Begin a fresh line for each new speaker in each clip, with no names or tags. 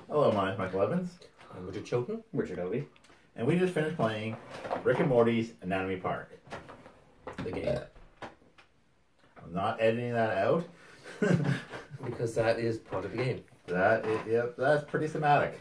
Hello, my name's Michael Evans,
I'm Richard Chilton.
Richard Obi.
and we just finished playing Rick and Morty's Anatomy Park.
The game.
I'm not editing that out.
Because that is part of the game.
That's pretty thematic.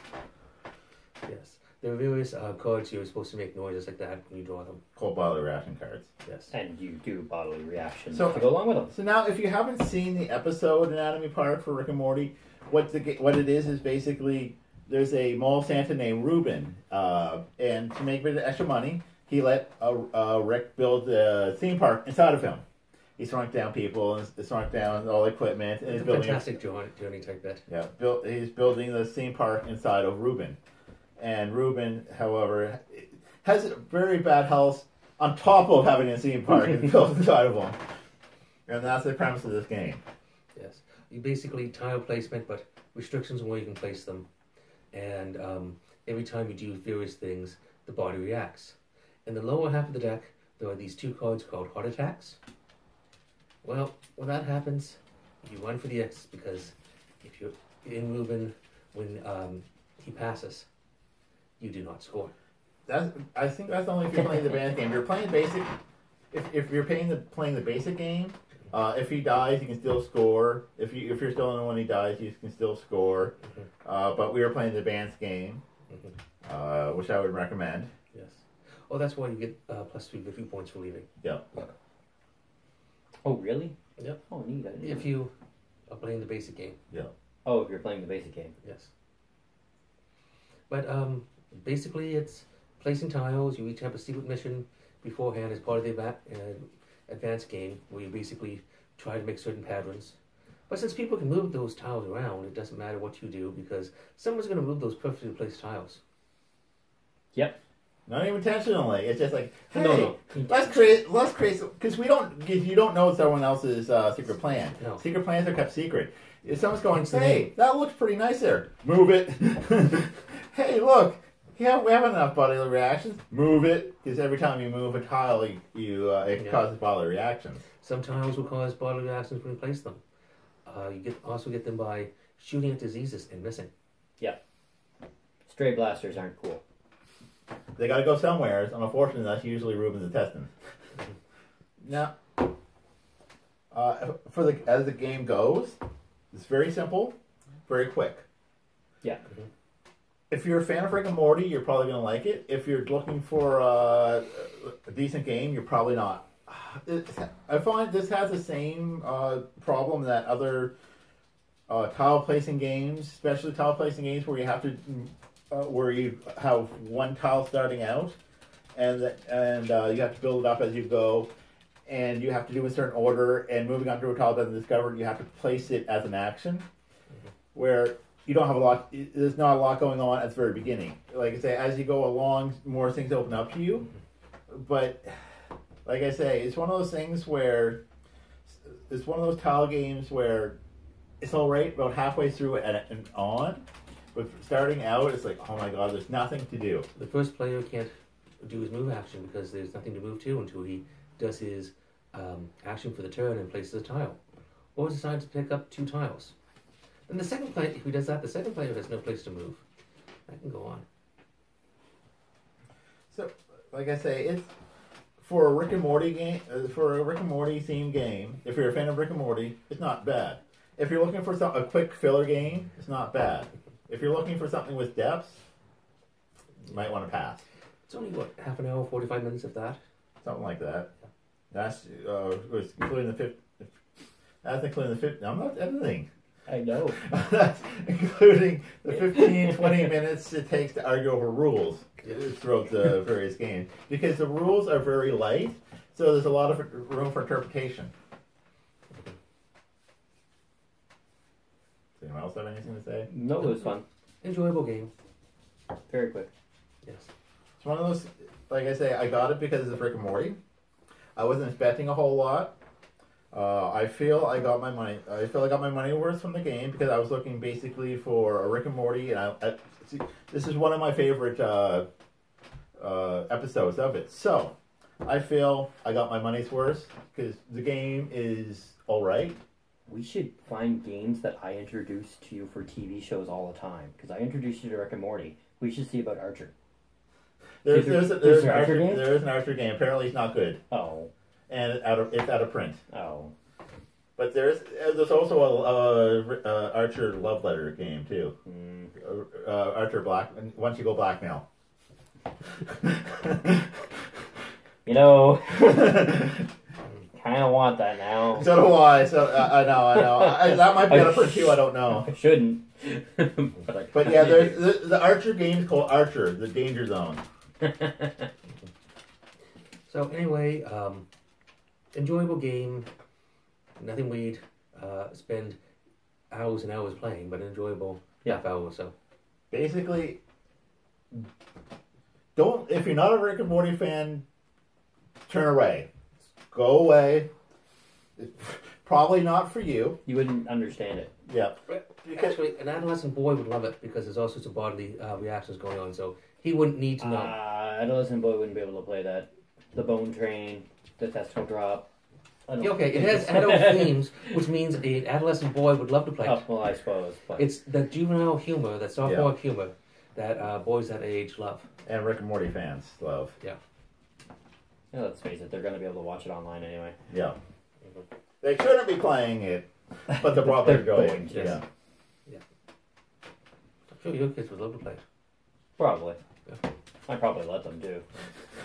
Yes. There are various cards you're supposed to make noises like that when you draw them.
Cold bodily reaction cards.
Yes.
And you do bodily reactions
So-
to go along with them.
So now, if you haven't seen the episode Anatomy Park for Rick and Morty, what it is basically there's a mall Santa named Ruben, and to make a bit of extra money, he let Rick build a theme park inside of him. He shrunk down people and shrunk down all the equipment, and
It's
he's
a
building.
fantastic journey type bit.
Yeah, he's building the theme park inside of Ruben, and Ruben, however, has very bad health on top of having a theme park built inside of him, and that's the premise of this game.
Yes. You basically tile placement, but restrictions on where you can place them. And every time you do various things, the body reacts. In the lower half of the deck, there are these two cards called heart attacks. Well, when that happens, you run for the X because if you're in Ruben when he passes, you do not score.
I think that's only if you're playing the advanced game. If you're playing basic. If you're playing the basic game, if he dies, you can still score. If you're still in the one he dies, you can still score. But we were playing the advanced game, which I would recommend.
Yes. Oh, that's why you get +3 victory points for leaving.
Yeah.
Oh, really?
Yep.
Oh, neat. I didn't
If
know.
you are playing the basic game.
Oh, if you're playing the basic game.
Yes. But basically, it's placing tiles. You each have a secret mission beforehand as part of the advanced game, where you basically try to make certain patterns. But since people can move those tiles around, it doesn't matter what you do because someone's going to move those perfectly placed tiles.
Yep.
Not even intentionally. It's just like, hey,
No.
let's create, because you don't know it's someone else's secret plan.
No.
Secret plans are kept secret. If someone's going, hey, that looks pretty nice there, move it. Hey, look, we have enough bodily reactions. Move it, because every time you move a tile, it causes bodily reactions.
Some tiles will cause bodily reactions when you place them. You also get them by shooting at diseases and missing.
Stray blasters aren't cool.
They got to go somewhere, and unfortunately, that's usually Ruben's intestines. Now, as the game goes, it's very simple, very quick.
Yeah.
If you're a fan of Rick and Morty, you're probably going to like it. If you're looking for a decent game, you're probably not. I find this has the same problem that other tile placing games, especially tile placing games where you have to, where you have one tile starting out, and you have to build it up as you go, and you have to do it in a certain order. And moving on to a tile doesn't discover it, you have to place it as an action, where you don't have a lot. There's not a lot going on at the very beginning. Like I say, as you go along, more things open up to you. But like I say, it's one of those things where it's one of those tile games where it's all right about halfway through and on, but starting out, it's like, oh my god, there's nothing to do.
The first player can't do his move action because there's nothing to move to until he does his action for the turn and places a tile, or decides to pick up 2 tiles. Then the second player, if he does that, the second player has no place to move. That can go on.
So, like I say, it's for a Rick and Morty game, for a Rick and Morty themed game. If you're a fan of Rick and Morty, it's not bad. If you're looking for a quick filler game, it's not bad. If you're looking for something with depth, you might want to pass.
It's only, what, half an hour, 45 minutes, if that?
Something like that. That's including the fifth. That's including the fifth. I'm not editing.
I know.
That's including the 15, 20 minutes it takes to argue over rules throughout the various games. Because the rules are very light, so there's a lot of room for interpretation. Does anyone else have anything to say?
No, it was fun.
Enjoyable game.
Very quick.
Yes.
It's one of those, like I say, I got it because it's Rick and Morty. I wasn't expecting a whole lot. I feel I got my money. I feel I got my money worth from the game because I was looking basically for a Rick and Morty, and see, this is one of my favorite episodes of it. So I feel I got my money's worth because the game is all right.
We should find games that I introduce to you for TV shows all the time. Because I introduced you to Rick and Morty. We should see about Archer.
There's
There's
an
an Archer
Archer
game?
there is an Archer game. Apparently, it's not good,
Oh.
and it's out of print.
Oh.
But there's also a Archer love letter game too. Archer Black. Once you go black now.
You know, kind of want that now.
So do I. So I know. That might be out of print too. I don't know.
I shouldn't.
But yeah, there's the Archer game is called Archer: The Danger Zone.
So anyway, enjoyable game. Nothing we'd spend hours and hours playing, but enjoyable half hour or so.
Basically, if you're not a Rick and Morty fan, turn away. Go away. It's probably not for you.
You wouldn't understand it.
Yeah.
Actually, an adolescent boy would love it because there's all sorts of bodily reactions going on, so he wouldn't need to know.
Adolescent boy wouldn't be able to play that. The bone train, the testicle drop.
Yeah, okay, it has adult themes, which means an adolescent boy would love to play it.
Oh, well, I suppose. But
It's the juvenile humor, that sophomore humor that boys that age love.
And Rick and Morty fans love.
yeah, let's face it, they're going to be able to watch it online anyway.
Yeah. They shouldn't be playing it, but they're probably
They're
going.
going to.
Yeah.
I'm sure your kids would love to play it.
Probably.
Yeah.
I'd probably let them do.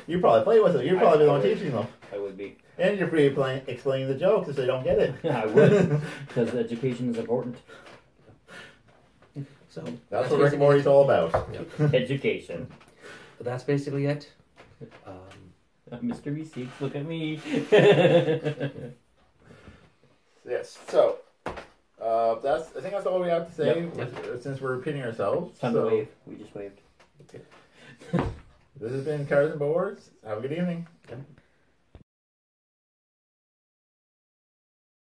You probably play with it. You're probably the one teaching them.
I would be.
And you're free explaining the jokes if they don't get it.
I would. Because education is important.
So
That's what Rick and Morty's all about.
Yep.
Education.
But that's basically it.
Mr. Receipts, look at me.
Yes. So I think that's all we have to say since we're repeating ourselves.
It's time to wave. We just waved.
This has been Cars and Boards. Have a good evening.
Yeah.